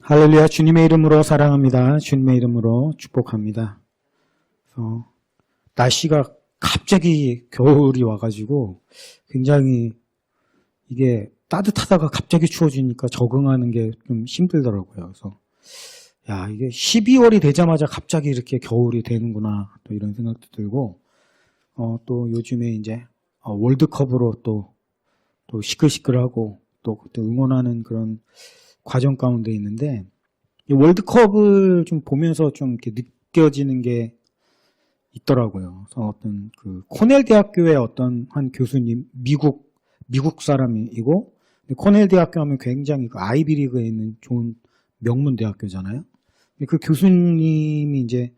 할렐루야. 주님의 이름으로 사랑합니다. 주님의 이름으로 축복합니다. 날씨가 갑자기 겨울이 와가지고 굉장히 이게 따뜻하다가 갑자기 추워지니까 적응하는 게 좀 힘들더라고요. 그래서 야, 이게 12월이 되자마자 갑자기 이렇게 겨울이 되는구나, 또 이런 생각도 들고, 또 요즘에 이제 월드컵으로 또 시끌시끌하고 또 응원하는 그런 과정 가운데 있는데, 이 월드컵을 좀 보면서 좀 이렇게 느껴지는 게 있더라고요. 그래서 어떤 그 코넬 대학교의 어떤 한 교수님, 미국 사람이고, 코넬 대학교 하면 굉장히 그 아이비리그에 있는 좋은 명문 대학교잖아요. 그 교수님이 이제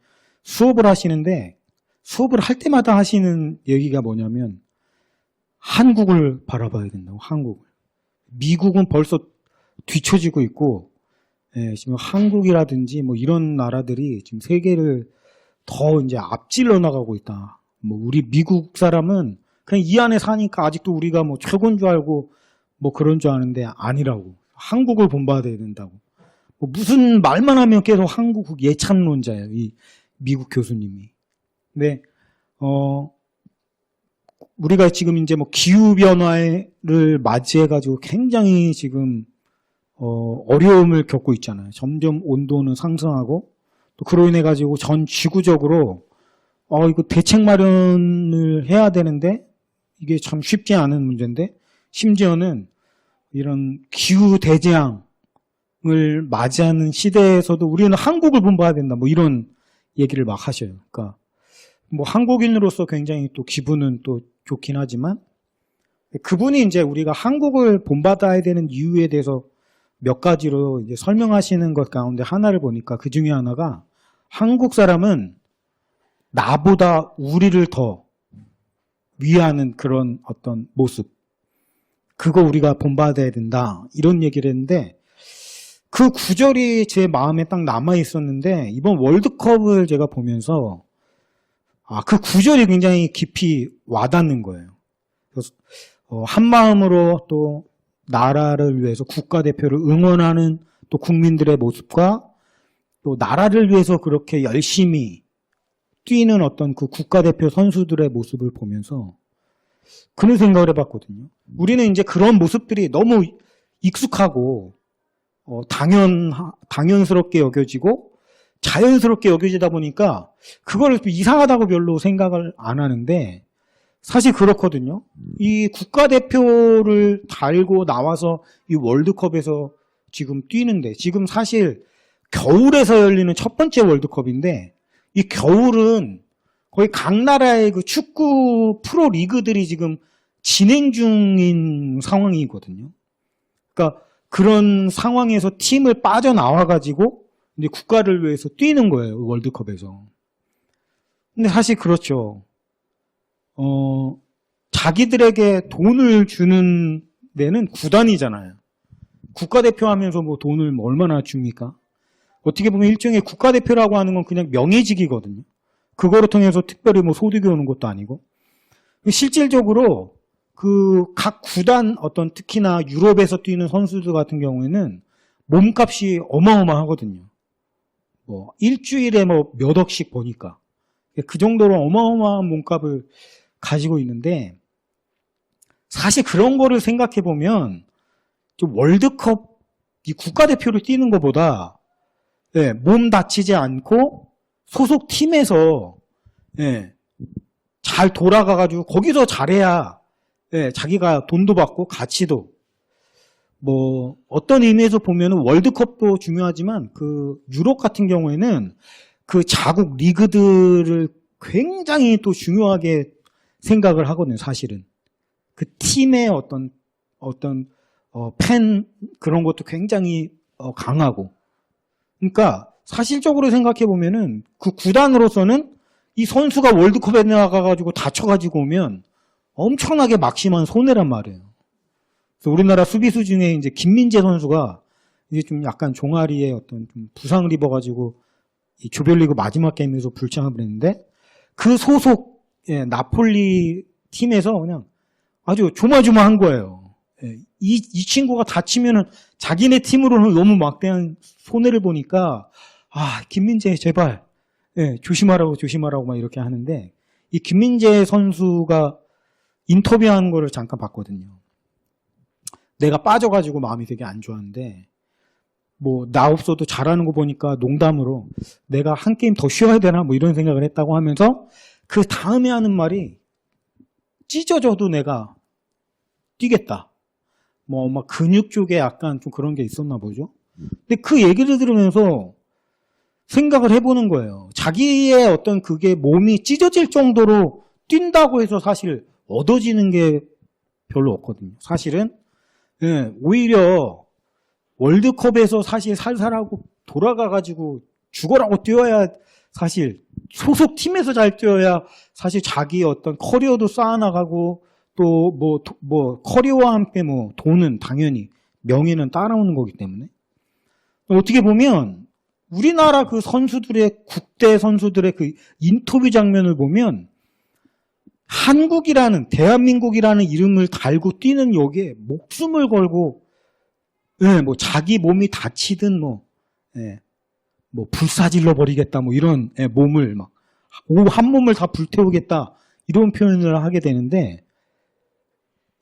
수업을 하시는데, 수업을 할 때마다 하시는 얘기가 뭐냐면, 한국을 바라봐야 된다고, 한국을. 미국은 벌써 뒤처지고 있고, 지금 한국이라든지 뭐 이런 나라들이 지금 세계를 더 이제 앞질러 나가고 있다. 뭐 우리 미국 사람은 그냥 이 안에 사니까 아직도 우리가 뭐 최고인 줄 알고 뭐 그런 줄 아는데 아니라고. 한국을 본받아야 된다고. 뭐 무슨 말만 하면 계속 한국 예찬론자예요, 이 미국 교수님이. 근데 우리가 지금 이제 뭐 기후 변화를 맞이해가지고 굉장히 지금 어려움을 겪고 있잖아요. 점점 온도는 상승하고, 또 그로 인해 가지고 전 지구적으로 이거 대책 마련을 해야 되는데 이게 참 쉽지 않은 문제인데, 심지어는 이런 기후 대재앙을 맞이하는 시대에서도 우리는 한국을 본받아야 된다, 뭐 이런 얘기를 막 하셔요. 그러니까 뭐 한국인으로서 굉장히 또 기분은 또 좋긴 하지만, 그분이 이제 우리가 한국을 본받아야 되는 이유에 대해서 몇 가지로 이제 설명하시는 것 가운데 하나를 보니까, 그 중에 하나가 한국 사람은 나보다 우리를 더 위하는 그런 어떤 모습, 그거 우리가 본받아야 된다, 이런 얘기를 했는데, 그 구절이 제 마음에 딱 남아 있었는데, 이번 월드컵을 제가 보면서 그 구절이 굉장히 깊이 와닿는 거예요. 그래서 한 마음으로 또 나라를 위해서 국가대표를 응원하는 또 국민들의 모습과, 또 나라를 위해서 그렇게 열심히 뛰는 어떤 그 국가대표 선수들의 모습을 보면서 그런 생각을 해봤거든요. 우리는 이제 그런 모습들이 너무 익숙하고 당연스럽게 여겨지고 자연스럽게 여겨지다 보니까 그걸 이상하다고 별로 생각을 안 하는데, 사실 그렇거든요. 이 국가대표를 달고 나와서 이 월드컵에서 지금 뛰는데, 지금 사실 겨울에서 열리는 첫 번째 월드컵인데, 이 겨울은 거의 각 나라의 그 축구 프로 리그들이 지금 진행 중인 상황이거든요. 그러니까 그런 상황에서 팀을 빠져나와가지고 이제 국가를 위해서 뛰는 거예요, 월드컵에서. 근데 사실 그렇죠. 자기들에게 돈을 주는 데는 구단이잖아요. 국가대표 하면서 뭐 돈을 뭐 얼마나 줍니까? 어떻게 보면 일종의 국가대표라고 하는 건 그냥 명예직이거든요. 그거를 통해서 특별히 뭐 소득이 오는 것도 아니고. 실질적으로 그 각 구단, 어떤 특히나 유럽에서 뛰는 선수들 같은 경우에는 몸값이 어마어마하거든요. 뭐 일주일에 뭐 몇 억씩 버니까. 그 정도로 어마어마한 몸값을 가지고 있는데, 사실 그런 거를 생각해 보면 좀 월드컵 이 국가대표를 뛰는 것보다 몸 다치지 않고 소속 팀에서 잘 돌아가가지고 거기서 잘해야 자기가 돈도 받고 가치도, 뭐 어떤 의미에서 보면은 월드컵도 중요하지만 그 유럽 같은 경우에는 그 자국 리그들을 굉장히 또 중요하게 생각을 하거든요, 사실은. 그 팀의 어떤 팬 그런 것도 굉장히 강하고. 그러니까 사실적으로 생각해 보면은 그 구단으로서는 이 선수가 월드컵에 나가가지고 다쳐가지고 오면 엄청나게 막심한 손해란 말이에요. 그래서 우리나라 수비수 중에 이제 김민재 선수가 이제 좀 약간 종아리에 어떤 좀 부상을 입어가지고 이 조별리그 마지막 게임에서 불참을 했는데, 그 소속 나폴리 팀에서 그냥 아주 조마조마한 거예요. 이 친구가 다치면은 자기네 팀으로는 너무 막대한 손해를 보니까 김민재 제발 조심하라고 막 이렇게 하는데 이 김민재 선수가 인터뷰하는 거를 잠깐 봤거든요. 내가 빠져가지고 마음이 되게 안 좋았는데 뭐 나 없어도 잘하는 거 보니까 농담으로 내가 한 게임 더 쉬어야 되나 뭐 이런 생각을 했다고 하면서 그 다음에 하는 말이 찢어져도 내가 뛰겠다. 뭐 막 근육 쪽에 약간 좀 그런 게 있었나 보죠. 근데 그 얘기를 들으면서 생각을 해보는 거예요. 자기의 어떤 그게 몸이 찢어질 정도로 뛴다고 해서 사실 얻어지는 게 별로 없거든요. 사실은 오히려 월드컵에서 사실 살살하고 돌아가가지고 죽어라고 뛰어야 사실 소속 팀에서 잘 뛰어야 사실 자기 어떤 커리어도 쌓아나가고 또 뭐 커리어와 함께 뭐 돈은 당연히 명예는 따라오는 거기 때문에 어떻게 보면 우리나라 그 선수들의 국대 선수들의 그 인터뷰 장면을 보면 한국이라는 대한민국이라는 이름을 달고 뛰는 여기에 목숨을 걸고 뭐 자기 몸이 다치든 뭐 불사질러 버리겠다 뭐 이런 몸을 막 한 몸을 다 불태우겠다 이런 표현을 하게 되는데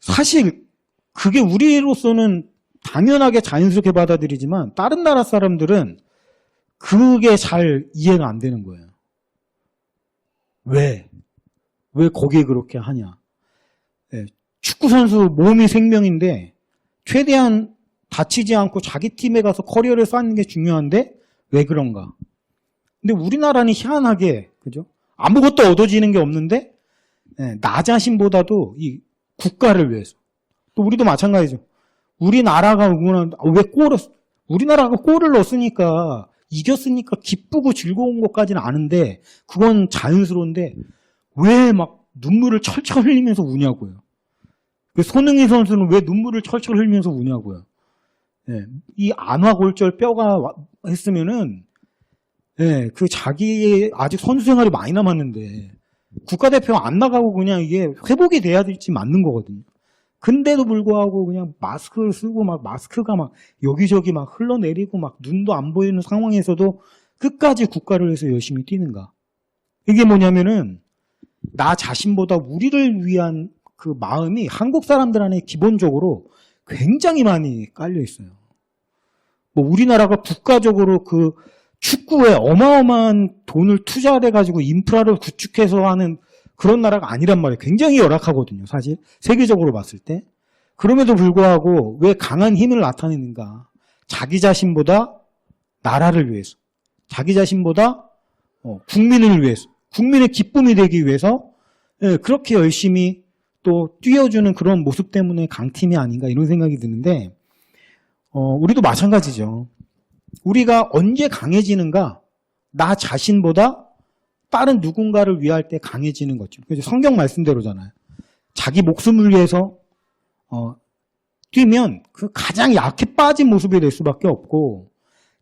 사실 그게 우리로서는 당연하게 자연스럽게 받아들이지만 다른 나라 사람들은 그게 잘 이해가 안 되는 거예요. 왜 거기에 그렇게 하냐. 축구선수 몸이 생명인데 최대한 다치지 않고 자기 팀에 가서 커리어를 쌓는 게 중요한데 왜 그런가. 근데 우리나라는 희한하게 그죠? 아무것도 얻어지는 게 없는데 나 자신보다도 이 국가를 위해서 또 우리도 마찬가지죠. 우리나라가 우리나라가 골을 넣었으니까 이겼으니까 기쁘고 즐거운 것까지는 아는데 그건 자연스러운데 왜 막 눈물을 철철 흘리면서 우냐고요. 손흥민 선수는 왜 눈물을 철철 흘리면서 우냐고요. 이 안화골절 뼈가 했으면은 그 자기 아직 선수 생활이 많이 남았는데 국가대표 안 나가고 그냥 이게 회복이 돼야 될지 맞는 거거든요. 근데도 불구하고 그냥 마스크를 쓰고 막 마스크가 막 여기저기 막 흘러내리고 막 눈도 안 보이는 상황에서도 끝까지 국가를 위해서 열심히 뛰는가. 이게 뭐냐면은 나 자신보다 우리를 위한 그 마음이 한국 사람들 안에 기본적으로 굉장히 많이 깔려 있어요. 뭐 우리나라가 국가적으로 그 축구에 어마어마한 돈을 투자를 해가지고 인프라를 구축해서 하는 그런 나라가 아니란 말이에요. 굉장히 열악하거든요. 사실 세계적으로 봤을 때. 그럼에도 불구하고 왜 강한 힘을 나타내는가. 자기 자신보다 나라를 위해서, 자기 자신보다 국민을 위해서, 국민의 기쁨이 되기 위해서 그렇게 열심히 또 뛰어주는 그런 모습 때문에 강팀이 아닌가 이런 생각이 드는데 우리도 마찬가지죠. 우리가 언제 강해지는가? 나 자신보다 다른 누군가를 위할 때 강해지는 거죠. 성경 말씀대로잖아요. 자기 목숨을 위해서 뛰면 그 가장 약해 빠진 모습이 될 수밖에 없고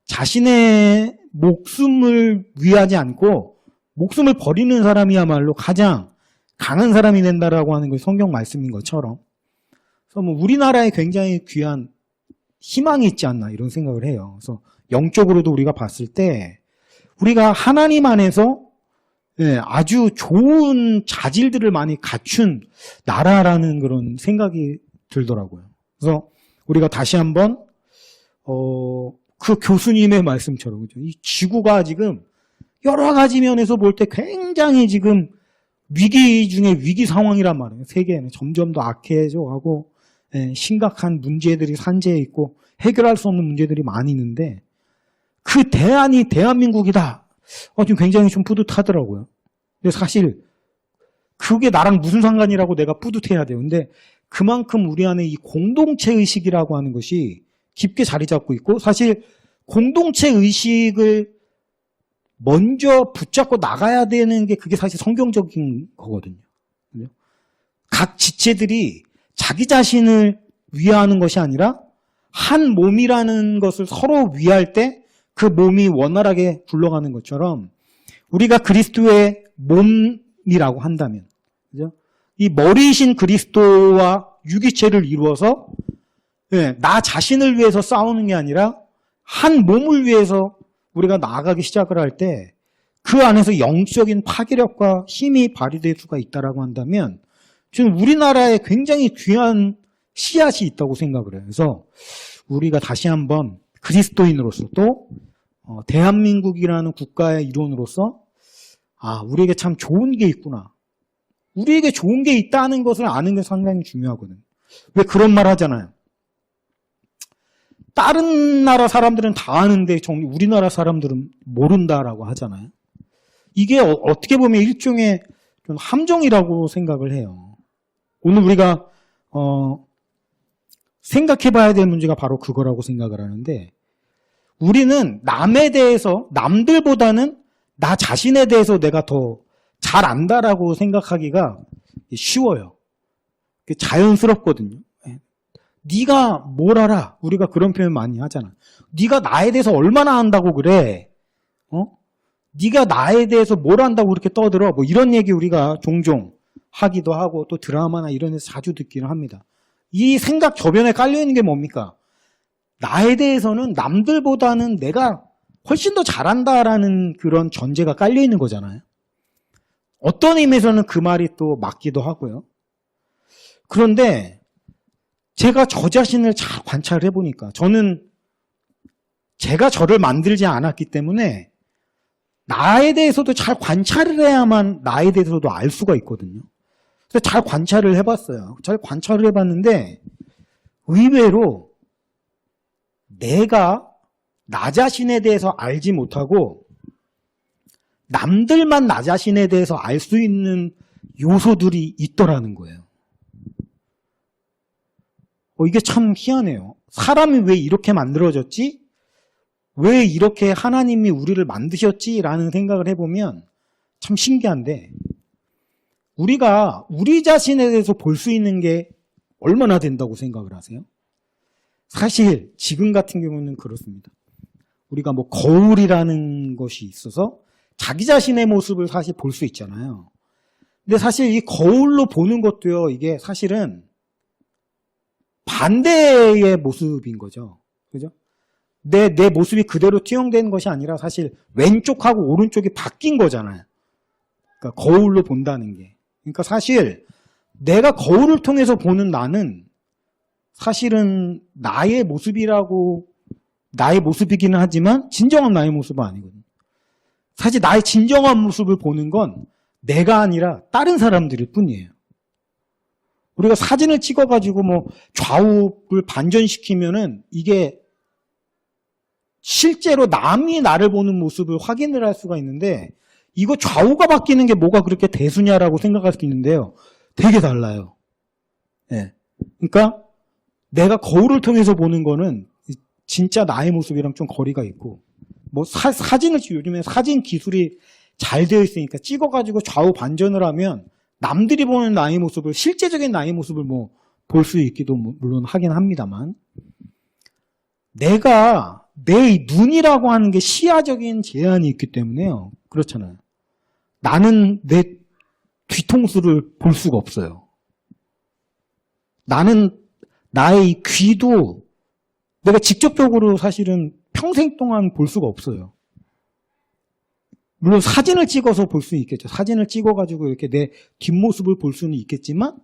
자신의 목숨을 위하지 않고 목숨을 버리는 사람이야말로 가장 강한 사람이 된다라고 하는 게 성경 말씀인 것처럼 그래서 뭐 우리나라에 굉장히 귀한 희망이 있지 않나 이런 생각을 해요. 그래서 영적으로도 우리가 봤을 때 우리가 하나님 안에서 아주 좋은 자질들을 많이 갖춘 나라라는 그런 생각이 들더라고요. 그래서 우리가 다시 한번 그 교수님의 말씀처럼 그죠? 이 지구가 지금 여러 가지 면에서 볼 때 굉장히 지금 위기 중에 위기 상황이란 말이에요. 세계는 점점 더 악해져 가고 심각한 문제들이 산재해 있고 해결할 수 없는 문제들이 많이 있는데 그 대안이 대한민국이다. 지금 굉장히 좀 뿌듯하더라고요. 근데 사실 그게 나랑 무슨 상관이라고 내가 뿌듯해야 돼요. 근데 그만큼 우리 안에 이 공동체 의식이라고 하는 것이 깊게 자리 잡고 있고 사실 공동체 의식을 먼저 붙잡고 나가야 되는 게 그게 사실 성경적인 거거든요. 각 지체들이 자기 자신을 위하는 것이 아니라 한 몸이라는 것을 서로 위할 때 그 몸이 원활하게 굴러가는 것처럼 우리가 그리스도의 몸이라고 한다면 그죠? 이 머리이신 그리스도와 유기체를 이루어서 예, 나 자신을 위해서 싸우는 게 아니라 한 몸을 위해서 우리가 나아가기 시작을 할 때 그 안에서 영적인 파괴력과 힘이 발휘될 수가 있다라고 한다면 저는 우리나라에 굉장히 귀한 씨앗이 있다고 생각을 해요. 그래서 우리가 다시 한번 그리스도인으로서 또 대한민국이라는 국가의 일원으로서 우리에게 참 좋은 게 있구나. 우리에게 좋은 게 있다는 것을 아는 게 상당히 중요하거든요. 왜 그런 말 하잖아요. 다른 나라 사람들은 다 아는데 우리나라 사람들은 모른다라고 하잖아요. 이게 어떻게 보면 일종의 좀 함정이라고 생각을 해요. 오늘 우리가 생각해 봐야 될 문제가 바로 그거라고 생각을 하는데 우리는 남에 대해서 남들보다는 나 자신에 대해서 내가 더 잘 안다라고 생각하기가 쉬워요. 자연스럽거든요. 네가 뭘 알아? 우리가 그런 표현 많이 하잖아. 네가 나에 대해서 얼마나 안다고 그래? 네가 나에 대해서 뭘 안다고 그렇게 떠들어? 뭐 이런 얘기 우리가 종종 하기도 하고 또 드라마나 이런 데서 자주 듣기는 합니다. 이 생각 저변에 깔려있는 게 뭡니까? 나에 대해서는 남들보다는 내가 훨씬 더 잘한다라는 그런 전제가 깔려있는 거잖아요. 어떤 의미에서는 그 말이 또 맞기도 하고요. 그런데 제가 저 자신을 잘 관찰을 해보니까 저는 제가 저를 만들지 않았기 때문에 나에 대해서도 잘 관찰을 해야만 나에 대해서도 알 수가 있거든요. 그래서 잘 관찰을 해봤어요. 잘 관찰을 해봤는데 의외로 내가 나 자신에 대해서 알지 못하고 남들만 나 자신에 대해서 알 수 있는 요소들이 있더라는 거예요. 이게 참 희한해요. 사람이 왜 이렇게 만들어졌지? 왜 이렇게 하나님이 우리를 만드셨지? 라는 생각을 해보면 참 신기한데 우리가 우리 자신에 대해서 볼 수 있는 게 얼마나 된다고 생각을 하세요? 사실 지금 같은 경우는 그렇습니다. 우리가 뭐 거울이라는 것이 있어서 자기 자신의 모습을 사실 볼 수 있잖아요. 근데 사실 이 거울로 보는 것도요, 이게 사실은 반대의 모습인 거죠. 그죠? 내 모습이 그대로 투영되는 것이 아니라 사실 왼쪽하고 오른쪽이 바뀐 거잖아요. 그러니까 거울로 본다는 게. 그러니까 사실 내가 거울을 통해서 보는 나는 사실은 나의 모습이기는 하지만 진정한 나의 모습은 아니거든요. 사실 나의 진정한 모습을 보는 건 내가 아니라 다른 사람들일 뿐이에요. 우리가 사진을 찍어가지고 뭐 좌우를 반전시키면은 이게 실제로 남이 나를 보는 모습을 확인을 할 수가 있는데 이거 좌우가 바뀌는 게 뭐가 그렇게 대수냐라고 생각할 수 있는데요. 되게 달라요. 네. 그러니까 내가 거울을 통해서 보는 거는 진짜 나의 모습이랑 좀 거리가 있고 뭐 사진을 요즘에 사진 기술이 잘 되어 있으니까 찍어가지고 좌우 반전을 하면 남들이 보는 나의 모습을 실제적인 나의 모습을 뭐 볼 수 있기도 물론 하긴 합니다만 내가 내 눈이라고 하는 게 시야적인 제한이 있기 때문에요. 그렇잖아요. 나는 내 뒤통수를 볼 수가 없어요. 나는 나의 이 귀도 내가 직접적으로 사실은 평생 동안 볼 수가 없어요. 물론 사진을 찍어서 볼 수는 있겠죠. 사진을 찍어가지고 이렇게 내 뒷모습을 볼 수는 있겠지만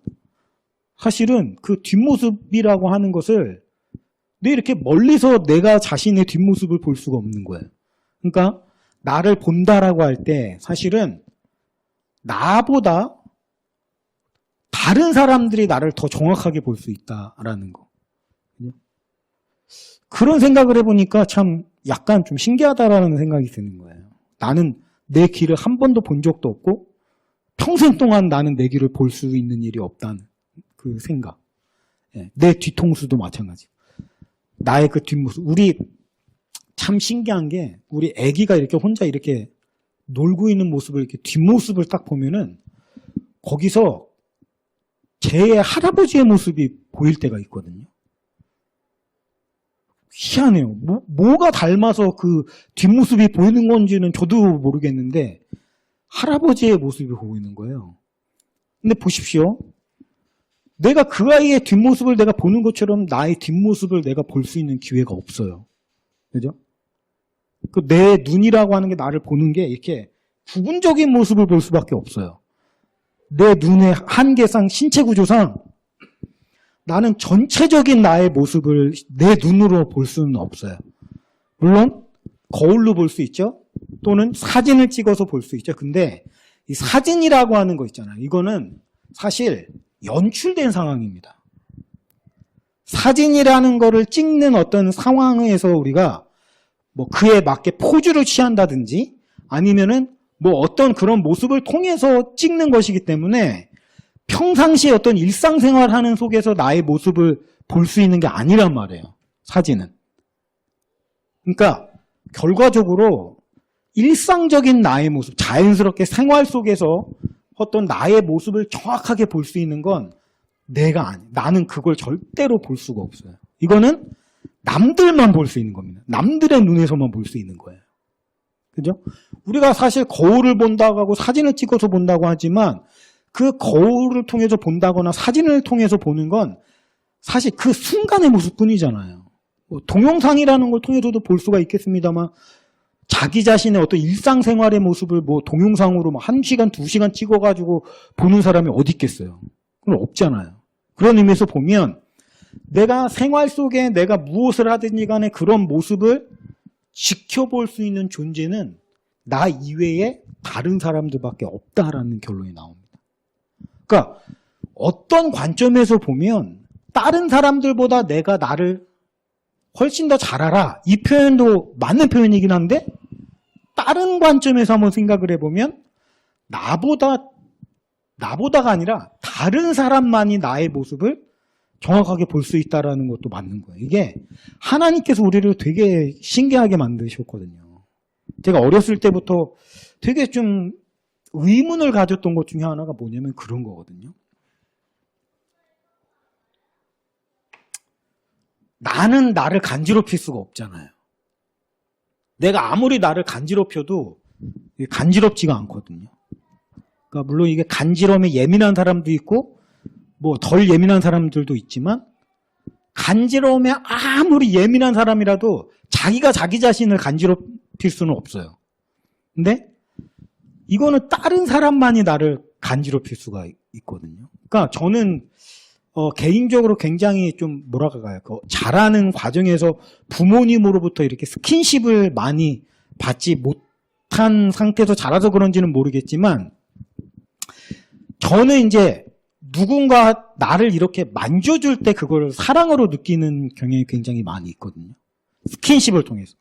사실은 그 뒷모습이라고 하는 것을 이렇게 멀리서 내가 자신의 뒷모습을 볼 수가 없는 거예요. 그러니까 나를 본다라고 할 때 사실은 나보다 다른 사람들이 나를 더 정확하게 볼 수 있다라는 거. 그런 생각을 해보니까 참 약간 좀 신기하다라는 생각이 드는 거예요. 나는 내 귀를 한 번도 본 적도 없고 평생 동안 나는 내 귀를 볼 수 있는 일이 없다는 그 생각. 내 뒤통수도 마찬가지. 나의 그 뒷모습. 우리 참 신기한 게 우리 아기가 이렇게 혼자 이렇게 놀고 있는 모습을 이렇게 뒷모습을 딱 보면은 거기서 제 할아버지의 모습이 보일 때가 있거든요. 희한해요. 뭐가 닮아서 그 뒷모습이 보이는 건지는 저도 모르겠는데 할아버지의 모습이 보이는 거예요. 근데 보십시오. 내가 그 아이의 뒷모습을 내가 보는 것처럼 나의 뒷모습을 내가 볼 수 있는 기회가 없어요. 그죠? 그 내 눈이라고 하는 게 나를 보는 게 이렇게 부분적인 모습을 볼 수밖에 없어요. 내 눈의 한계상, 신체 구조상 나는 전체적인 나의 모습을 내 눈으로 볼 수는 없어요. 물론 거울로 볼 수 있죠. 또는 사진을 찍어서 볼 수 있죠. 근데 이 사진이라고 하는 거 있잖아요. 이거는 사실 연출된 상황입니다. 사진이라는 거를 찍는 어떤 상황에서 우리가 뭐 그에 맞게 포즈를 취한다든지 아니면은 뭐 어떤 그런 모습을 통해서 찍는 것이기 때문에 평상시에 어떤 일상생활 하는 속에서 나의 모습을 볼 수 있는 게 아니란 말이에요. 사진은. 그러니까 결과적으로 일상적인 나의 모습, 자연스럽게 생활 속에서 어떤 나의 모습을 정확하게 볼 수 있는 건 내가 아니에요. 나는 그걸 절대로 볼 수가 없어요. 이거는 남들만 볼 수 있는 겁니다. 남들의 눈에서만 볼 수 있는 거예요. 그죠? 우리가 사실 거울을 본다고 하고 사진을 찍어서 본다고 하지만 그 거울을 통해서 본다거나 사진을 통해서 보는 건 사실 그 순간의 모습뿐이잖아요. 뭐 동영상이라는 걸 통해서도 볼 수가 있겠습니다만 자기 자신의 어떤 일상생활의 모습을 뭐 동영상으로 1시간, 2시간 찍어가지고 보는 사람이 어디 있겠어요? 그건 없잖아요. 그런 의미에서 보면 내가 생활 속에 내가 무엇을 하든지 간에 그런 모습을 지켜볼 수 있는 존재는 나 이외에 다른 사람들밖에 없다라는 결론이 나옵니다. 그러니까 어떤 관점에서 보면 다른 사람들보다 내가 나를 훨씬 더 잘 알아. 이 표현도 맞는 표현이긴 한데 다른 관점에서 한번 생각을 해보면 나보다가 아니라 다른 사람만이 나의 모습을 정확하게 볼 수 있다는 것도 맞는 거예요. 이게 하나님께서 우리를 되게 신기하게 만드셨거든요. 제가 어렸을 때부터 되게 좀 의문을 가졌던 것 중에 하나가 뭐냐면 그런 거거든요. 나는 나를 간지럽힐 수가 없잖아요. 내가 아무리 나를 간지럽혀도 간지럽지가 않거든요. 그러니까 물론 이게 간지러움에 예민한 사람도 있고 뭐 덜 예민한 사람들도 있지만 간지러움에 아무리 예민한 사람이라도 자기가 자기 자신을 간지럽힐 수는 없어요. 근데 이거는 다른 사람만이 나를 간지럽힐 수가 있거든요. 그러니까 저는 개인적으로 굉장히 좀 뭐랄까요, 자라는 과정에서 부모님으로부터 이렇게 스킨십을 많이 받지 못한 상태에서 자라서 그런지는 모르겠지만 저는 이제 누군가 나를 이렇게 만져줄 때 그걸 사랑으로 느끼는 경향이 굉장히 많이 있거든요. 스킨십을 통해서.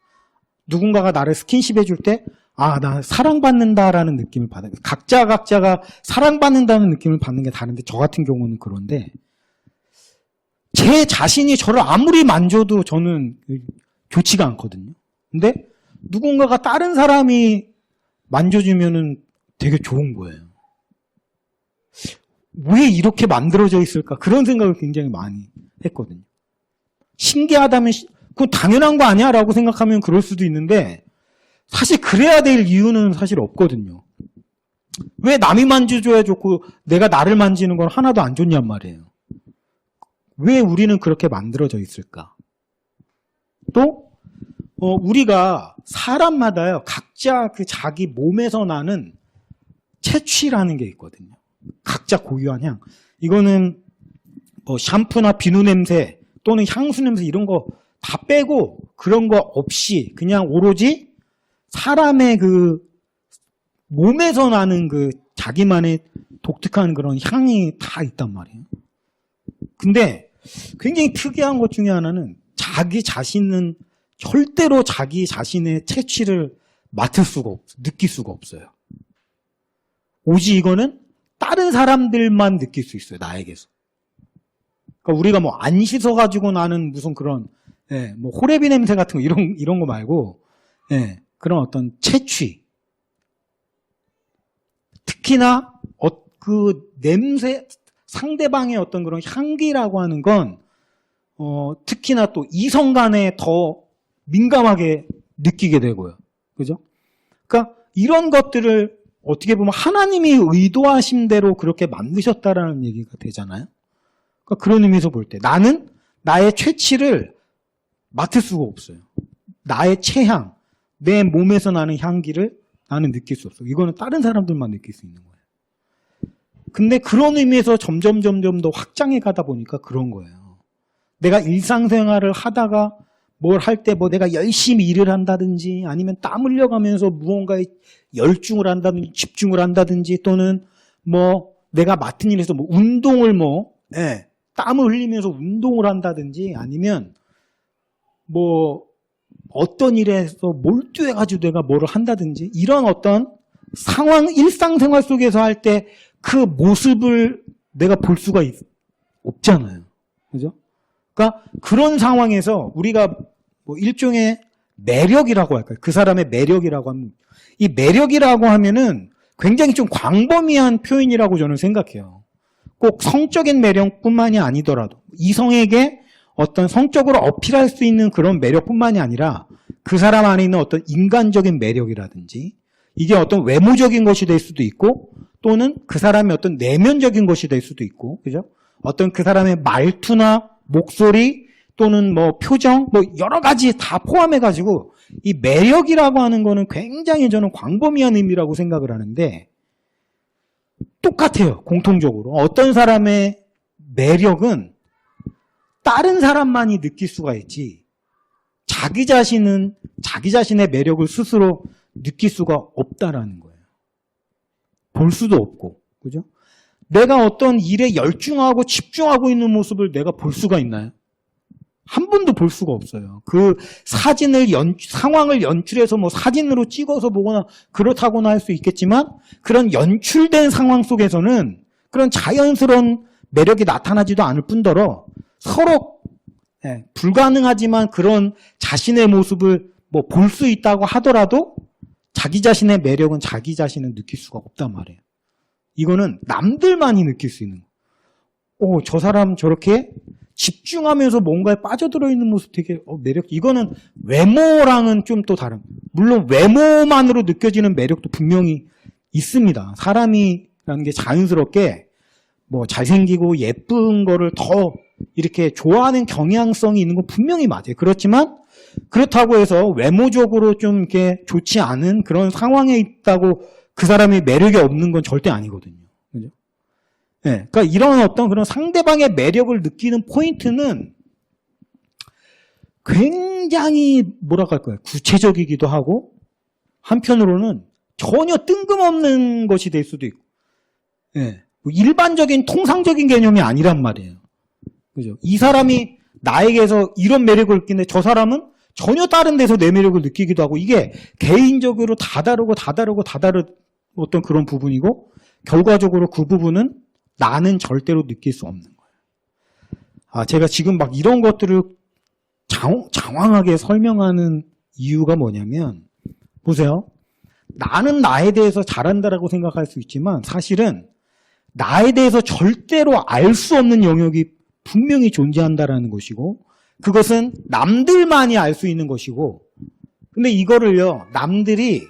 누군가가 나를 스킨십 해줄 때 나 사랑받는다라는 느낌을 받아요. 각자가 사랑받는다는 느낌을 받는 게 다른데 저 같은 경우는 그런데 제 자신이 저를 아무리 만져도 저는 좋지가 않거든요. 근데 누군가가 다른 사람이 만져주면은 되게 좋은 거예요. 왜 이렇게 만들어져 있을까? 그런 생각을 굉장히 많이 했거든요. 신기하다면 그건 당연한 거 아니야? 라고 생각하면 그럴 수도 있는데 사실 그래야 될 이유는 사실 없거든요. 왜 남이 만져줘야 좋고 내가 나를 만지는 건 하나도 안 좋냔 말이에요. 왜 우리는 그렇게 만들어져 있을까? 또 우리가 사람마다요 각자 그 자기 몸에서 나는 채취라는 게 있거든요. 각자 고유한 향. 이거는 샴푸나 비누 냄새 또는 향수 냄새 이런 거 다 빼고 그런 거 없이 그냥 오로지 사람의 그 몸에서 나는 그 자기만의 독특한 그런 향이 다 있단 말이에요. 근데 굉장히 특이한 것 중에 하나는 자기 자신은 절대로 자기 자신의 채취를 맡을 수가 없어요. 느낄 수가 없어요. 오직 이거는 다른 사람들만 느낄 수 있어요. 나에게서. 그러니까 우리가 뭐 안 씻어가지고 나는 무슨 그런 뭐 호레비 냄새 같은 거 이런 거 말고 그런 어떤 채취. 특히나 그 냄새 상대방의 어떤 그런 향기라고 하는 건 특히나 또 이성 간에 더 민감하게 느끼게 되고요. 그죠? 그러니까 이런 것들을 어떻게 보면 하나님이 의도하신 대로 그렇게 만드셨다라는 얘기가 되잖아요. 그러니까 그런 의미에서 볼 때 나는 나의 최치를 맡을 수가 없어요. 나의 체향, 내 몸에서 나는 향기를 나는 느낄 수 없어. 이거는 다른 사람들만 느낄 수 있는 거예요. 근데 그런 의미에서 점점 더 확장해 가다 보니까 그런 거예요. 내가 일상생활을 하다가 뭘 할 때 뭐 내가 열심히 일을 한다든지 아니면 땀 흘려가면서 무언가에 열중을 한다든지 집중을 한다든지 또는 뭐 내가 맡은 일에서 뭐 운동을 땀을 흘리면서 운동을 한다든지 아니면 뭐 어떤 일에서 몰두해가지고 내가 뭐를 한다든지 이런 어떤 상황, 일상생활 속에서 할 때 그 모습을 내가 볼 수가 없잖아요. 그죠? 그러니까 그런 상황에서 우리가 뭐 일종의 매력이라고 할까요? 그 사람의 매력이라고 하면 이 매력이라고 하면은 굉장히 좀 광범위한 표현이라고 저는 생각해요. 꼭 성적인 매력뿐만이 아니더라도 이성에게 어떤 성적으로 어필할 수 있는 그런 매력뿐만이 아니라 그 사람 안에 있는 어떤 인간적인 매력이라든지 이게 어떤 외모적인 것이 될 수도 있고 또는 그 사람의 어떤 내면적인 것이 될 수도 있고 그죠? 어떤 그 사람의 말투나 목소리 또는 뭐 표정 뭐 여러 가지 다 포함해가지고 이 매력이라고 하는 거는 굉장히 저는 광범위한 의미라고 생각을 하는데 똑같아요. 공통적으로. 어떤 사람의 매력은 다른 사람만이 느낄 수가 있지 자기 자신은 자기 자신의 매력을 스스로 느낄 수가 없다라는 거예요. 볼 수도 없고, 그죠? 내가 어떤 일에 열중하고 집중하고 있는 모습을 내가 볼 수가 있나요? 한 번도 볼 수가 없어요. 그 사진을 상황을 연출해서 뭐 사진으로 찍어서 보거나 그렇다고나 할 수 있겠지만 그런 연출된 상황 속에서는 그런 자연스러운 매력이 나타나지도 않을 뿐더러 서로 불가능하지만 그런 자신의 모습을 뭐 볼 수 있다고 하더라도 자기 자신의 매력은 자기 자신은 느낄 수가 없단 말이에요. 이거는 남들만이 느낄 수 있는 거예요. 저 사람 저렇게 집중하면서 뭔가에 빠져들어 있는 모습 되게 매력. 이거는 외모랑은 좀 또 다른. 물론 외모만으로 느껴지는 매력도 분명히 있습니다. 사람이라는 게 자연스럽게 뭐 잘생기고 예쁜 거를 더 이렇게 좋아하는 경향성이 있는 건 분명히 맞아요. 그렇지만 그렇다고 해서 외모적으로 좀 이렇게 좋지 않은 그런 상황에 있다고 그 사람이 매력이 없는 건 절대 아니거든요. 그죠? 네, 그러니까 이런 어떤 그런 상대방의 매력을 느끼는 포인트는 굉장히 뭐랄까 할까요? 구체적이기도 하고 한편으로는 전혀 뜬금없는 것이 될 수도 있고, 네, 일반적인 통상적인 개념이 아니란 말이에요. 그죠? 이 사람이 나에게서 이런 매력을 느끼는데 저 사람은 전혀 다른 데서 내 매력을 느끼기도 하고 이게 개인적으로 다 다른 어떤 그런 부분이고 결과적으로 그 부분은 나는 절대로 느낄 수 없는 거예요. 제가 지금 막 이런 것들을 장황하게 설명하는 이유가 뭐냐면 보세요. 나는 나에 대해서 잘한다라고 생각할 수 있지만 사실은 나에 대해서 절대로 알 수 없는 영역이 분명히 존재한다라는 것이고 그것은 남들만이 알 수 있는 것이고 근데 이거를요 남들이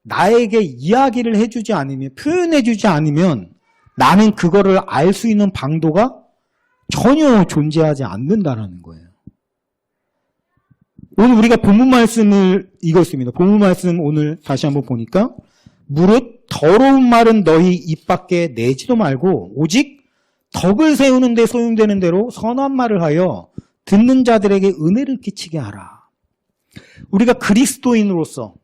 나에게 이야기를 해주지 않으면 표현해주지 않으면 나는 그거를 알 수 있는 방도가 전혀 존재하지 않는다라는 거예요. 오늘 우리가 본문 말씀을 읽었습니다. 본문 말씀 오늘 다시 한번 보니까 무릇 더러운 말은 너희 입 밖에 내지도 말고 오직 덕을 세우는 데 소용되는 대로 선한 말을 하여 듣는 자들에게 은혜를 끼치게 하라. 우리가 그리스도인으로서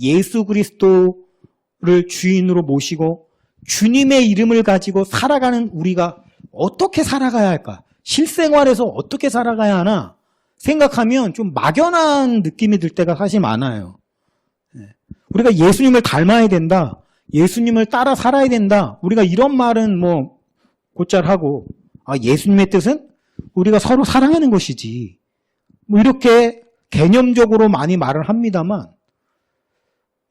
예수 그리스도를 주인으로 모시고 주님의 이름을 가지고 살아가는 우리가 어떻게 살아가야 할까? 실생활에서 어떻게 살아가야 하나 생각하면 좀 막연한 느낌이 들 때가 사실 많아요. 우리가 예수님을 닮아야 된다. 예수님을 따라 살아야 된다. 우리가 이런 말은 뭐 곧잘 하고 예수님의 뜻은 우리가 서로 사랑하는 것이지. 뭐 이렇게 개념적으로 많이 말을 합니다만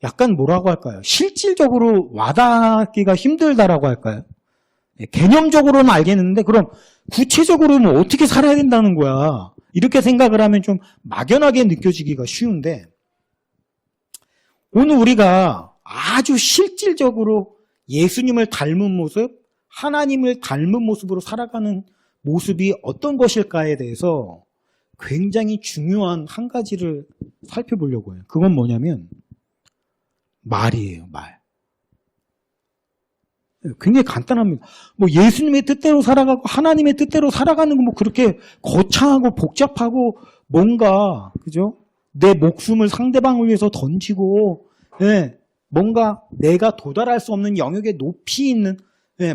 약간 뭐라고 할까요? 실질적으로 와닿기가 힘들다라고 할까요? 개념적으로는 알겠는데 그럼 구체적으로는 어떻게 살아야 된다는 거야. 이렇게 생각을 하면 좀 막연하게 느껴지기가 쉬운데 오늘 우리가 아주 실질적으로 예수님을 닮은 모습, 하나님을 닮은 모습으로 살아가는 모습이 어떤 것일까에 대해서 굉장히 중요한 한 가지를 살펴보려고 해요. 그건 뭐냐면 말이에요. 말. 굉장히 간단합니다. 뭐 예수님의 뜻대로 살아가고 하나님의 뜻대로 살아가는 거 뭐 그렇게 거창하고 복잡하고 뭔가 그죠? 내 목숨을 상대방을 위해서 던지고 뭔가 내가 도달할 수 없는 영역에 높이 있는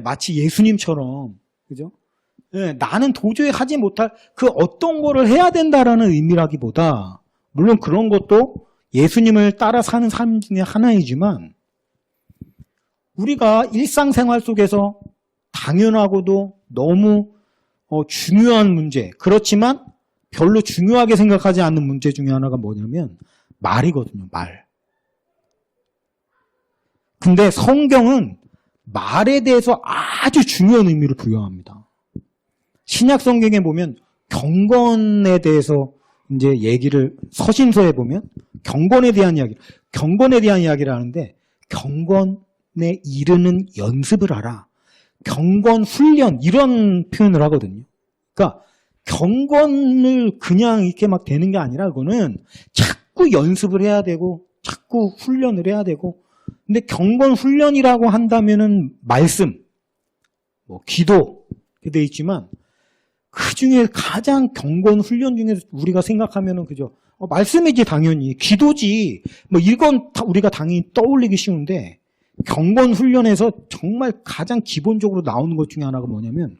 마치 예수님처럼 그죠? 나는 도저히 하지 못할 그 어떤 거를 해야 된다라는 의미라기보다 물론 그런 것도 예수님을 따라 사는 삶 중에 하나이지만 우리가 일상생활 속에서 당연하고도 너무 중요한 문제 그렇지만 별로 중요하게 생각하지 않는 문제 중에 하나가 뭐냐면 말이거든요. 말. 근데 성경은 말에 대해서 아주 중요한 의미를 부여합니다. 신약 성경에 보면 경건에 대해서 이제 얘기를 서신서에 보면 경건에 대한 이야기를 하는데 경건에 이르는 연습을 하라. 경건 훈련 이런 표현을 하거든요. 그러니까 경건을 그냥 이렇게 막 되는 게 아니라 그거는 자꾸 연습을 해야 되고 자꾸 훈련을 해야 되고 근데 경건 훈련이라고 한다면은 말씀, 뭐 기도 이렇게 돼 있지만 그 중에 가장 경건 훈련 중에서 우리가 생각하면은 그죠? 말씀이지 당연히 기도지 뭐 이건 우리가 당연히 떠올리기 쉬운데 경건 훈련에서 정말 가장 기본적으로 나오는 것 중에 하나가 뭐냐면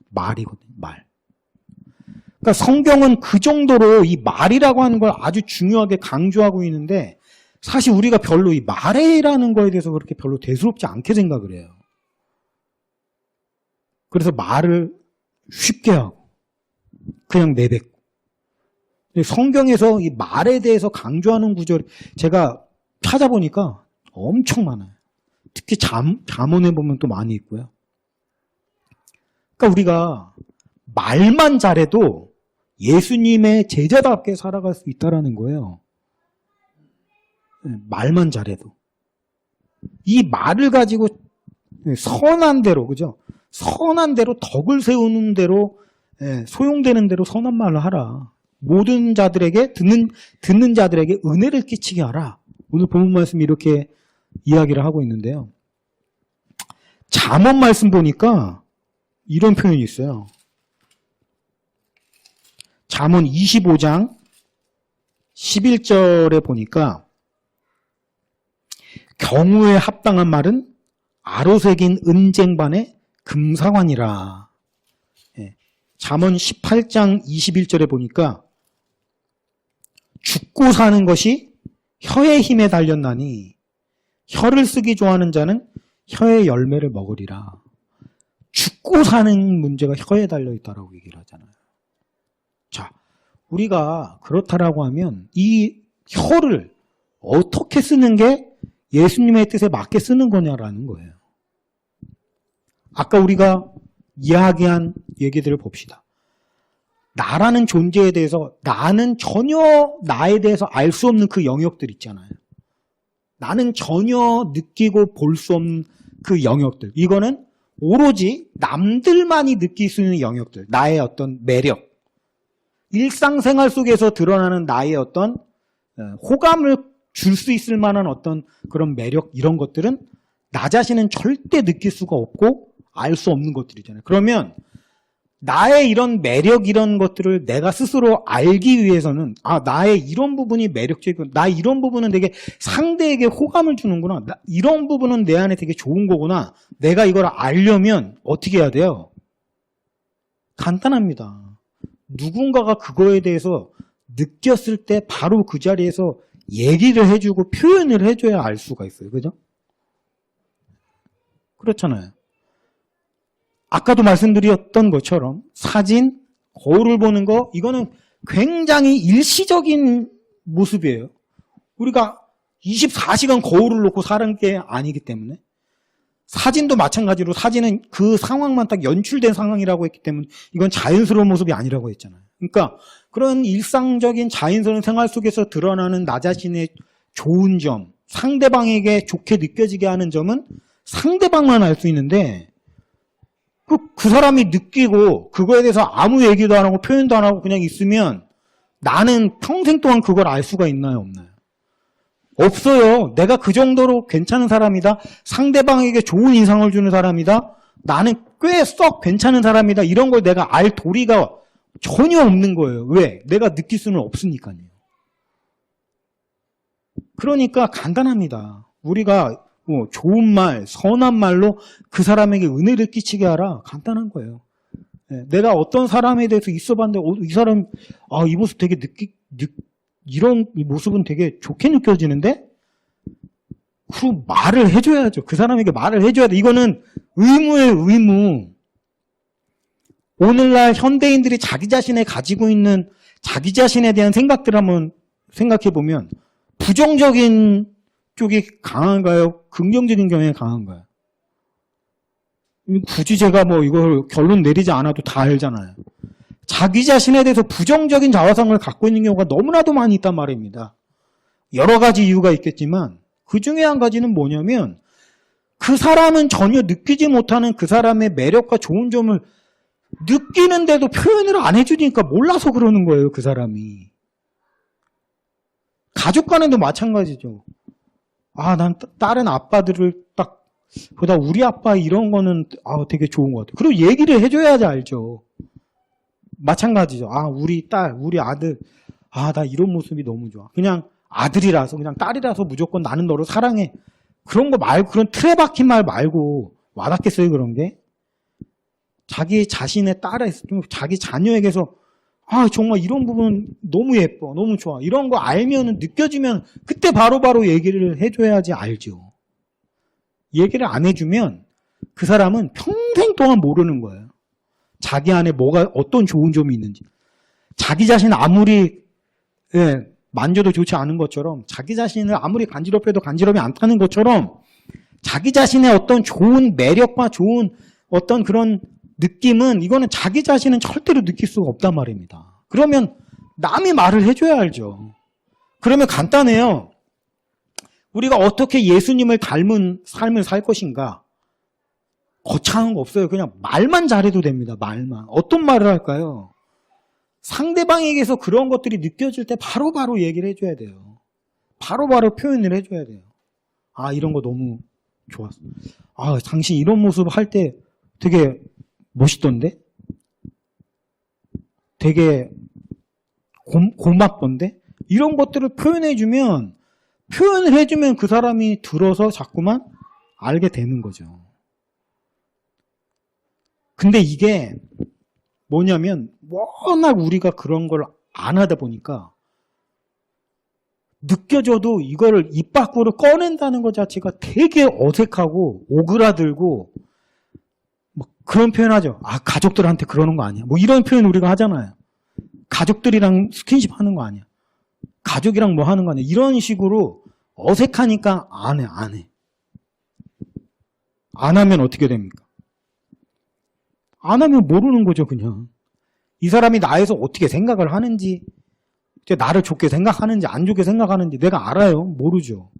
말이거든요. 말. 그러니까 성경은 그 정도로 이 말이라고 하는 걸 아주 중요하게 강조하고 있는데 사실 우리가 별로 이 말이라는 거에 대해서 그렇게 별로 대수롭지 않게 생각을 해요. 그래서 말을 쉽게 하고 그냥 내뱉고 성경에서 이 말에 대해서 강조하는 구절 제가 찾아보니까 엄청 많아요. 특히 잠언에 보면 또 많이 있고요. 그러니까 우리가 말만 잘해도 예수님의 제자답게 살아갈 수 있다라는 거예요. 말만 잘해도. 이 말을 가지고 선한 대로, 그죠? 선한 대로 덕을 세우는 대로, 소용되는 대로 선한 말을 하라. 모든 자들에게, 듣는 자들에게 은혜를 끼치게 하라. 오늘 본문 말씀이 이렇게 이야기를 하고 있는데요. 잠언 말씀 보니까 이런 표현이 있어요. 잠언 25장 11절에 보니까 경우에 합당한 말은 아로새긴 은쟁반의 금사관이라. 잠언 18장 21절에 보니까 죽고 사는 것이 혀의 힘에 달렸나니 혀를 쓰기 좋아하는 자는 혀의 열매를 먹으리라. 죽고 사는 문제가 혀에 달려있다라고 얘기를 하잖아요. 자, 우리가 그렇다라고 하면 이 혀를 어떻게 쓰는 게 예수님의 뜻에 맞게 쓰는 거냐라는 거예요. 아까 우리가 이야기한 얘기들을 봅시다. 나라는 존재에 대해서 나는 전혀 나에 대해서 알 수 없는 그 영역들 있잖아요. 나는 전혀 느끼고 볼 수 없는 그 영역들. 이거는 오로지 남들만이 느낄 수 있는 영역들. 나의 어떤 매력. 일상생활 속에서 드러나는 나의 어떤 호감을 줄 수 있을 만한 어떤 그런 매력 이런 것들은 나 자신은 절대 느낄 수가 없고 알 수 없는 것들이잖아요. 그러면 나의 이런 매력 이런 것들을 내가 스스로 알기 위해서는 나의 이런 부분이 매력적이고 나 이런 부분은 되게 상대에게 호감을 주는구나. 이런 부분은 내 안에 되게 좋은 거구나. 내가 이걸 알려면 어떻게 해야 돼요? 간단합니다. 누군가가 그거에 대해서 느꼈을 때 바로 그 자리에서 얘기를 해주고 표현을 해줘야 알 수가 있어요. 그죠? 그렇잖아요. 아까도 말씀드렸던 것처럼 사진, 거울을 보는 거 이거는 굉장히 일시적인 모습이에요. 우리가 24시간 거울을 놓고 사는 게 아니기 때문에 사진도 마찬가지로 사진은 그 상황만 딱 연출된 상황이라고 했기 때문에 이건 자연스러운 모습이 아니라고 했잖아요. 그러니까 그런 일상적인 자연스러운 생활 속에서 드러나는 나 자신의 좋은 점, 상대방에게 좋게 느껴지게 하는 점은 상대방만 알 수 있는데 그 사람이 느끼고 그거에 대해서 아무 얘기도 안 하고 표현도 안 하고 그냥 있으면 나는 평생 동안 그걸 알 수가 있나요, 없나요? 없어요. 내가 그 정도로 괜찮은 사람이다. 상대방에게 좋은 인상을 주는 사람이다. 나는 꽤 썩 괜찮은 사람이다. 이런 걸 내가 알 도리가 전혀 없는 거예요. 왜? 내가 느낄 수는 없으니까요. 그러니까 간단합니다. 우리가 좋은 말, 선한 말로 그 사람에게 은혜를 끼치게 하라. 간단한 거예요. 내가 어떤 사람에 대해서 있어봤는데 이 사람 이 모습 되게 이런 이 모습은 되게 좋게 느껴지는데 그 말을 해줘야죠. 그 사람에게 말을 해줘야 돼. 이거는 의무예요. 의무. 오늘날 현대인들이 자기 자신에 가지고 있는 자기 자신에 대한 생각들을 한번 생각해 보면 부정적인 쪽이 강한가요? 긍정적인 경향이 강한가요? 굳이 제가 이걸 결론 내리지 않아도 다 알잖아요. 자기 자신에 대해서 부정적인 자화상을 갖고 있는 경우가 너무나도 많이 있단 말입니다. 여러 가지 이유가 있겠지만 그 중에 한 가지는 뭐냐면 그 사람은 전혀 느끼지 못하는 그 사람의 매력과 좋은 점을 느끼는데도 표현을 안 해주니까 몰라서 그러는 거예요. 그 사람이. 가족 간에도 마찬가지죠. 난 다른 아빠들을 딱 보다 우리 아빠 이런 거는 되게 좋은 것 같아요. 그리고 얘기를 해줘야지 알죠. 마찬가지죠. 우리 딸, 우리 아들, 나 이런 모습이 너무 좋아. 그냥 아들이라서, 그냥 딸이라서 무조건 나는 너를 사랑해. 그런 거 말고, 그런 틀에 박힌 말 말고 와닿겠어요, 그런 게? 자기 자신의 딸에, 자기 자녀에게서 정말 이런 부분 너무 예뻐, 너무 좋아. 이런 거 알면, 느껴지면 그때 바로바로 얘기를 해줘야지 알죠. 얘기를 안 해주면 그 사람은 평생 동안 모르는 거예요. 자기 안에 어떤 좋은 점이 있는지. 자기 자신 아무리 만져도 좋지 않은 것처럼 자기 자신을 아무리 간지럽혀도 간지럼이 않다는 것처럼 자기 자신의 어떤 좋은 매력과 좋은 어떤 그런 느낌은 이거는 자기 자신은 절대로 느낄 수가 없단 말입니다. 그러면 남이 말을 해줘야 알죠. 그러면 간단해요. 우리가 어떻게 예수님을 닮은 삶을 살 것인가? 거창한 거 없어요. 그냥 말만 잘해도 됩니다. 말만. 어떤 말을 할까요? 상대방에게서 그런 것들이 느껴질 때 바로바로 얘기를 해줘야 돼요. 바로바로 표현을 해줘야 돼요. 이런 거 너무 좋았어. 당신 이런 모습 할 때 되게 멋있던데? 되게 고맙던데? 이런 것들을 표현을 해주면 그 사람이 들어서 자꾸만 알게 되는 거죠. 근데 이게 뭐냐면 워낙 우리가 그런 걸 안 하다 보니까 느껴져도 이거를 입 밖으로 꺼낸다는 것 자체가 되게 어색하고 오그라들고 그런 표현하죠. 가족들한테 그러는 거 아니야. 이런 표현 우리가 하잖아요. 가족들이랑 스킨십 하는 거 아니야. 가족이랑 뭐 하는 거 아니야. 이런 식으로 어색하니까 안 해. 안 하면 어떻게 됩니까? 안 하면 모르는 거죠, 그냥. 이 사람이 나에서 어떻게 생각을 하는지, 나를 좋게 생각하는지, 안 좋게 생각하는지 내가 알아요? 모르죠.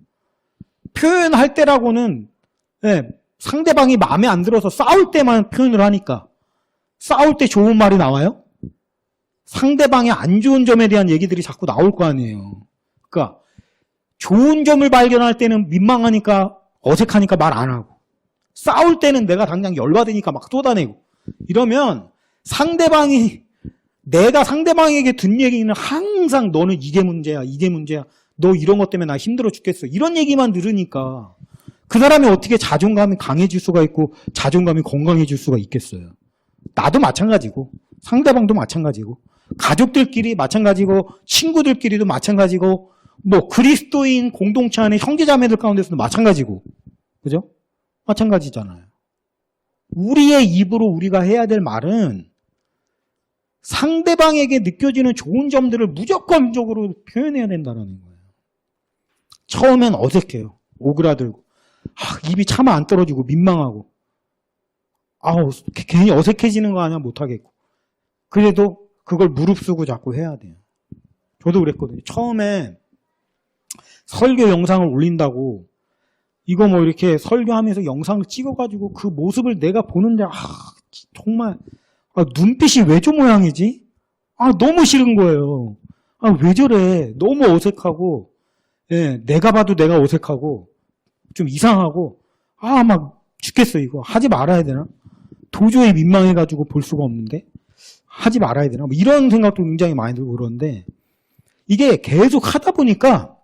표현할 때라고는, 상대방이 마음에 안 들어서 싸울 때만 표현을 하니까, 싸울 때 좋은 말이 나와요? 상대방의 안 좋은 점에 대한 얘기들이 자꾸 나올 거 아니에요. 그러니까, 좋은 점을 발견할 때는 민망하니까, 어색하니까 말 안 하고, 싸울 때는 내가 당장 열받으니까 막 쏟아내고, 이러면 내가 상대방에게 든 얘기는 항상 너는 이게 문제야, 너 이런 것 때문에 나 힘들어 죽겠어. 이런 얘기만 들으니까 그 사람이 어떻게 자존감이 강해질 수가 있고 자존감이 건강해질 수가 있겠어요. 나도 마찬가지고 상대방도 마찬가지고 가족들끼리 마찬가지고 친구들끼리도 마찬가지고 그리스도인 공동체 안에 형제자매들 가운데서도 마찬가지고 그죠? 마찬가지잖아요. 우리의 입으로 우리가 해야 될 말은 상대방에게 느껴지는 좋은 점들을 무조건적으로 표현해야 된다는 거예요. 처음엔 어색해요. 오그라들고 입이 차마 안 떨어지고 민망하고 괜히 어색해지는 거 아니야 못하겠고 그래도 그걸 무릅쓰고 자꾸 해야 돼요. 저도 그랬거든요. 처음에 설교 영상을 올린다고 이거 이렇게 설교하면서 영상을 찍어가지고 그 모습을 내가 보는데 정말 눈빛이 왜 저 모양이지? 너무 싫은 거예요. 왜 저래? 너무 어색하고, 예, 내가 봐도 내가 어색하고, 좀 이상하고, 막 죽겠어, 이거. 하지 말아야 되나? 도저히 민망해가지고 볼 수가 없는데, 하지 말아야 되나? 뭐 이런 생각도 굉장히 많이 들고 그러는데, 이게 계속 하다 보니까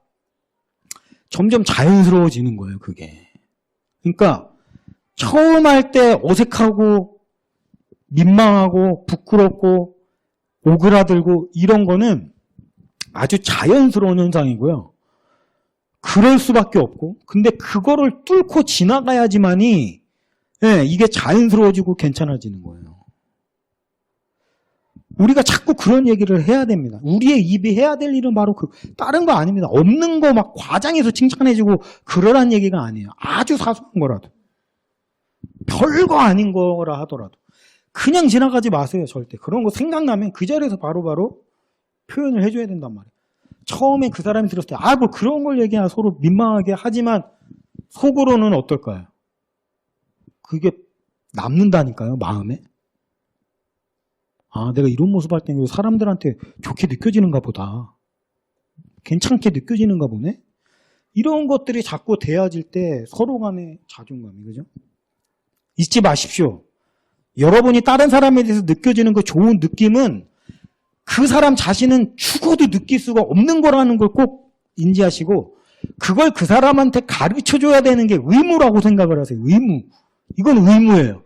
점점 자연스러워지는 거예요, 그게. 그러니까, 처음 할 때 어색하고, 민망하고, 부끄럽고, 오그라들고, 이런 거는 아주 자연스러운 현상이고요. 그럴 수밖에 없고, 근데 그거를 뚫고 지나가야지만이, 예, 이게 자연스러워지고 괜찮아지는 거예요. 우리가 자꾸 그런 얘기를 해야 됩니다. 우리의 입이 해야 될 일은 바로 다른 거 아닙니다. 없는 거 막 과장해서 칭찬해주고 그러란 얘기가 아니에요. 아주 사소한 거라도. 별거 아닌 거라 하더라도. 그냥 지나가지 마세요, 절대. 그런 거 생각나면 그 자리에서 바로바로 표현을 해줘야 된단 말이에요. 처음에 그 사람이 들었을 때, 뭐 그런 걸 얘기하면 서로 민망하게 하지만 속으로는 어떨까요? 그게 남는다니까요, 마음에. 내가 이런 모습 할 때는 사람들한테 좋게 느껴지는가 보다. 괜찮게 느껴지는가 보네? 이런 것들이 자꾸 대해질 때 서로 간의 자존감이, 그죠? 잊지 마십시오. 여러분이 다른 사람에 대해서 느껴지는 그 좋은 느낌은 그 사람 자신은 죽어도 느낄 수가 없는 거라는 걸 꼭 인지하시고, 그걸 그 사람한테 가르쳐줘야 되는 게 의무라고 생각을 하세요. 의무. 이건 의무예요.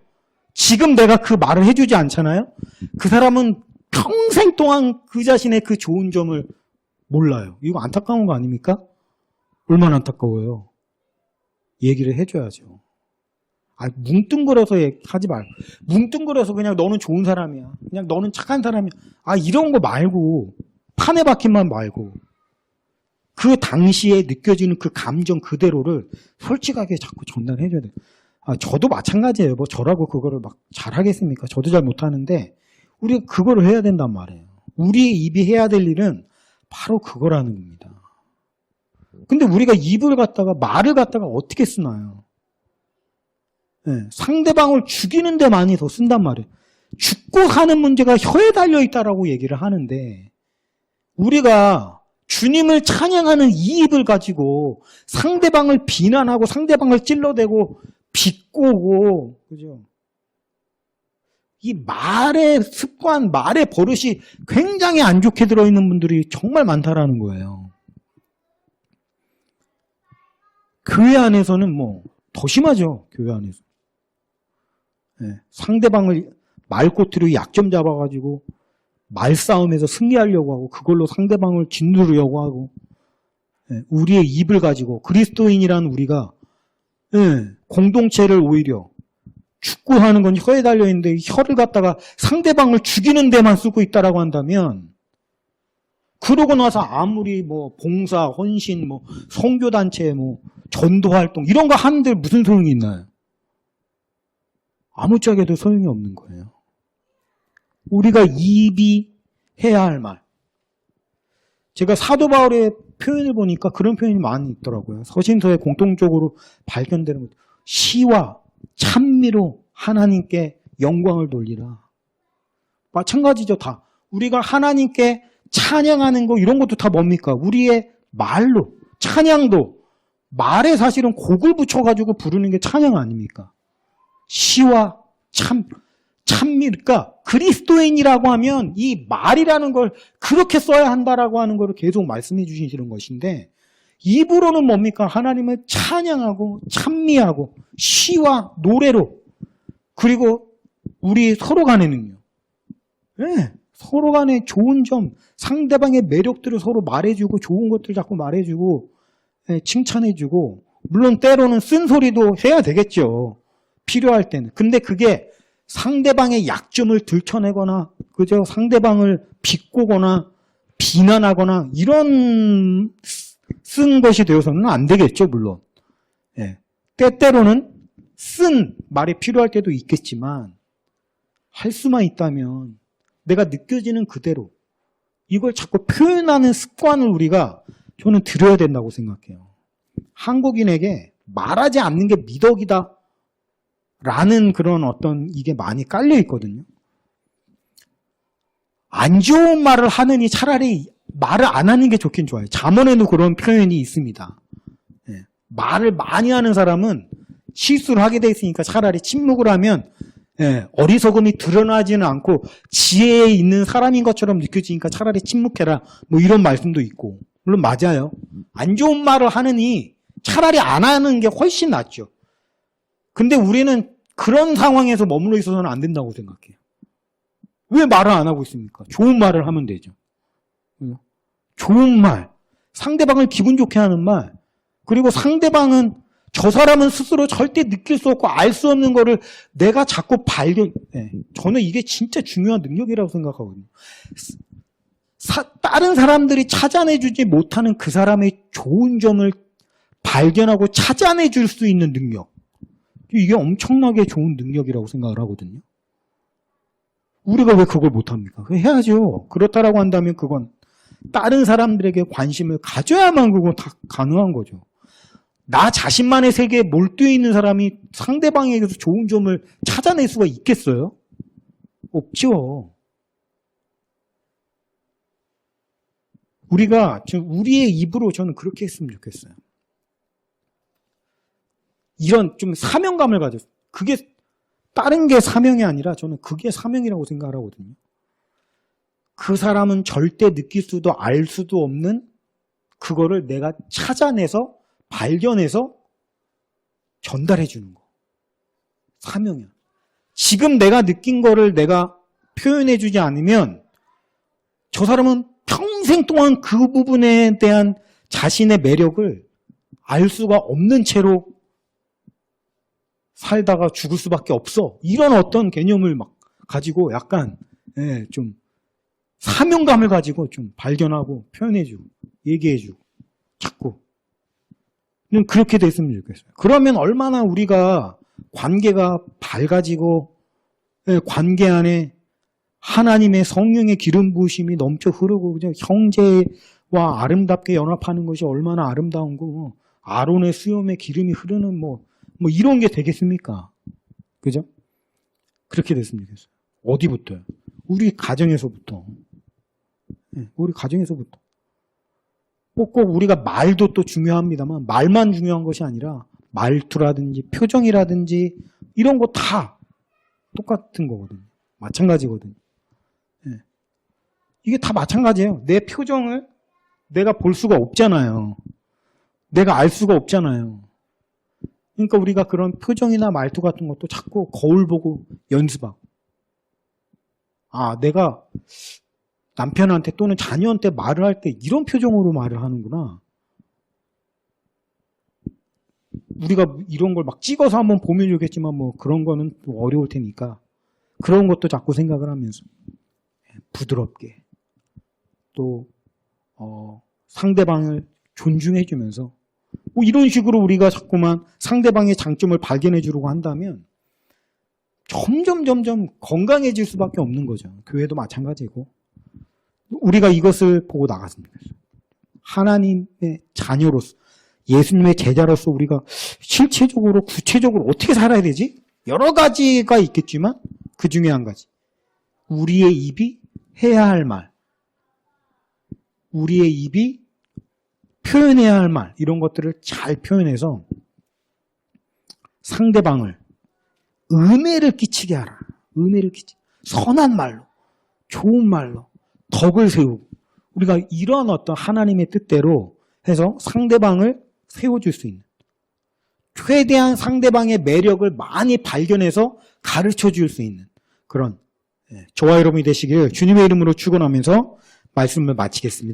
지금 내가 그 말을 해주지 않잖아요? 그 사람은 평생 동안 그 자신의 그 좋은 점을 몰라요. 이거 안타까운 거 아닙니까? 얼마나 안타까워요. 얘기를 해줘야죠. 뭉뚱그려서 하지 말고. 뭉뚱그려서 그냥 너는 좋은 사람이야. 그냥 너는 착한 사람이야. 이런 거 말고, 판에 박힌만 말고, 그 당시에 느껴지는 그 감정 그대로를 솔직하게 자꾸 전달해줘야 돼요. 저도 마찬가지예요. 뭐 저라고 그거를 막 잘하겠습니까? 저도 잘 못하는데, 우리가 그거를 해야 된단 말이에요. 우리의 입이 해야 될 일은 바로 그거라는 겁니다. 근데 우리가 입을 갖다가, 말을 갖다가 어떻게 쓰나요? 네, 상대방을 죽이는 데 많이 더 쓴단 말이에요. 죽고 사는 문제가 혀에 달려있다라고 얘기를 하는데, 우리가 주님을 찬양하는 이 입을 가지고 상대방을 비난하고 상대방을 찔러대고 비꼬고, 그죠? 이 말의 습관, 말의 버릇이 굉장히 안 좋게 들어있는 분들이 정말 많다라는 거예요. 교회 안에서는 뭐 더 심하죠. 교회 안에서. 네, 상대방을 말꼬투리 약점 잡아가지고 말싸움에서 승리하려고 하고 그걸로 상대방을 짓누르려고 하고, 네, 우리의 입을 가지고 그리스도인이란 우리가, 네, 공동체를 오히려 축구하는 건 혀에 달려있는데 혀를 갖다가 상대방을 죽이는 데만 쓰고 있다라고 한다면, 그러고 나서 아무리 뭐 봉사, 헌신, 뭐 선교단체, 뭐 전도활동 이런 거 하는데 무슨 소용이 있나요? 아무짝에도 소용이 없는 거예요. 우리가 입이 해야 할 말. 제가 사도 바울의 표현을 보니까 그런 표현이 많이 있더라고요. 서신서에 공통적으로 발견되는 것. 시와 찬미로 하나님께 영광을 돌리라. 마찬가지죠, 다. 우리가 하나님께 찬양하는 거 이런 것도 다 뭡니까? 우리의 말로. 찬양도 말에 사실은 곡을 붙여가지고 부르는 게 찬양 아닙니까? 시와 찬미, 그러니까 그리스도인이라고 하면 이 말이라는 걸 그렇게 써야 한다라고 하는 걸 계속 말씀해 주시는 것인데, 입으로는 뭡니까? 하나님을 찬양하고 찬미하고 시와 노래로, 그리고 우리 서로 간에는요. 네, 서로 간에 좋은 점, 상대방의 매력들을 서로 말해주고 좋은 것들 자꾸 말해주고, 네, 칭찬해주고, 물론 때로는 쓴소리도 해야 되겠죠. 필요할 때는. 근데 그게 상대방의 약점을 들춰내거나, 그죠? 상대방을 비꼬거나 비난하거나 이런 쓴 것이 되어서는 안 되겠죠, 물론. 예. 때때로는 쓴 말이 필요할 때도 있겠지만, 할 수만 있다면 내가 느껴지는 그대로 이걸 자꾸 표현하는 습관을 우리가 저는 들여야 된다고 생각해요. 한국인에게 말하지 않는 게 미덕이다. 라는 그런 어떤 이게 많이 깔려 있거든요. 안 좋은 말을 하느니 차라리 말을 안 하는 게 좋긴 좋아요. 잠언에도 그런 표현이 있습니다. 예. 말을 많이 하는 사람은 실수를 하게 돼 있으니까 차라리 침묵을 하면 어리석음이 드러나지는 않고 지혜에 있는 사람인 것처럼 느껴지니까 차라리 침묵해라. 뭐 이런 말씀도 있고. 물론 맞아요. 안 좋은 말을 하느니 차라리 안 하는 게 훨씬 낫죠. 근데 우리는 그런 상황에서 머물러 있어서는 안 된다고 생각해요. 왜 말을 안 하고 있습니까? 좋은 말을 하면 되죠. 좋은 말, 상대방을 기분 좋게 하는 말, 그리고 상대방은 저 사람은 스스로 절대 느낄 수 없고 알 수 없는 거를 내가 자꾸 저는 이게 진짜 중요한 능력이라고 생각하거든요. 다른 사람들이 찾아내주지 못하는 그 사람의 좋은 점을 발견하고 찾아내줄 수 있는 능력. 이게 엄청나게 좋은 능력이라고 생각을 하거든요. 우리가 왜 그걸 못합니까? 해야죠. 그렇다라고 한다면 그건 다른 사람들에게 관심을 가져야만 그건 다 가능한 거죠. 나 자신만의 세계에 몰두해 있는 사람이 상대방에게서 좋은 점을 찾아낼 수가 있겠어요? 없죠. 우리가 지금 우리의 입으로 저는 그렇게 했으면 좋겠어요. 이런 좀 사명감을 가졌어요. 그게 다른 게 사명이 아니라 저는 그게 사명이라고 생각을 하거든요. 그 사람은 절대 느낄 수도 알 수도 없는 그거를 내가 찾아내서 발견해서 전달해 주는 거. 사명이야. 지금 내가 느낀 거를 내가 표현해 주지 않으면 저 사람은 평생 동안 그 부분에 대한 자신의 매력을 알 수가 없는 채로 살다가 죽을 수밖에 없어. 이런 어떤 개념을 막 가지고 약간 좀 사명감을 가지고 좀 발견하고 표현해주고 얘기해주고 자꾸 그렇게 됐으면 좋겠어요. 그러면 얼마나 우리가 관계가 밝아지고 관계 안에 하나님의 성령의 기름 부으심이 넘쳐 흐르고 그냥 형제와 아름답게 연합하는 것이 얼마나 아름다운 거 아론의 수염에 기름이 흐르는 뭐 이런 게 되겠습니까? 그죠? 그렇게 됐으면 좋겠어요. 어디부터요? 우리 가정에서부터. 우리 가정에서부터. 꼭 우리가 말도 또 중요합니다만 말만 중요한 것이 아니라 말투라든지 표정이라든지 이런 거 다 똑같은 거거든요. 마찬가지거든요. 이게 다 마찬가지예요. 내 표정을 내가 볼 수가 없잖아요. 내가 알 수가 없잖아요. 그러니까 우리가 그런 표정이나 말투 같은 것도 자꾸 거울 보고 연습하고. 내가 남편한테 또는 자녀한테 말을 할 때 이런 표정으로 말을 하는구나. 우리가 이런 걸 막 찍어서 한번 보면 좋겠지만 뭐 그런 거는 또 어려울 테니까 그런 것도 자꾸 생각을 하면서 부드럽게 또 상대방을 존중해주면서 뭐 이런 식으로 우리가 자꾸만 상대방의 장점을 발견해 주려고 한다면 점점 건강해질 수밖에 없는 거죠. 교회도 마찬가지고 우리가 이것을 보고 나갔습니다. 하나님의 자녀로서 예수님의 제자로서 우리가 실체적으로 구체적으로 어떻게 살아야 되지? 여러 가지가 있겠지만 그 중에 한 가지 우리의 입이 해야 할 말, 우리의 입이 표현해야 할 말 이런 것들을 잘 표현해서 상대방을 은혜를 끼치게 하라. 은혜를 끼치게. 선한 말로, 좋은 말로 덕을 세우고 우리가 이런 어떤 하나님의 뜻대로 해서 상대방을 세워줄 수 있는 최대한 상대방의 매력을 많이 발견해서 가르쳐줄 수 있는 그런 저와 여러분이 되시기를 주님의 이름으로 축원하면서 말씀을 마치겠습니다.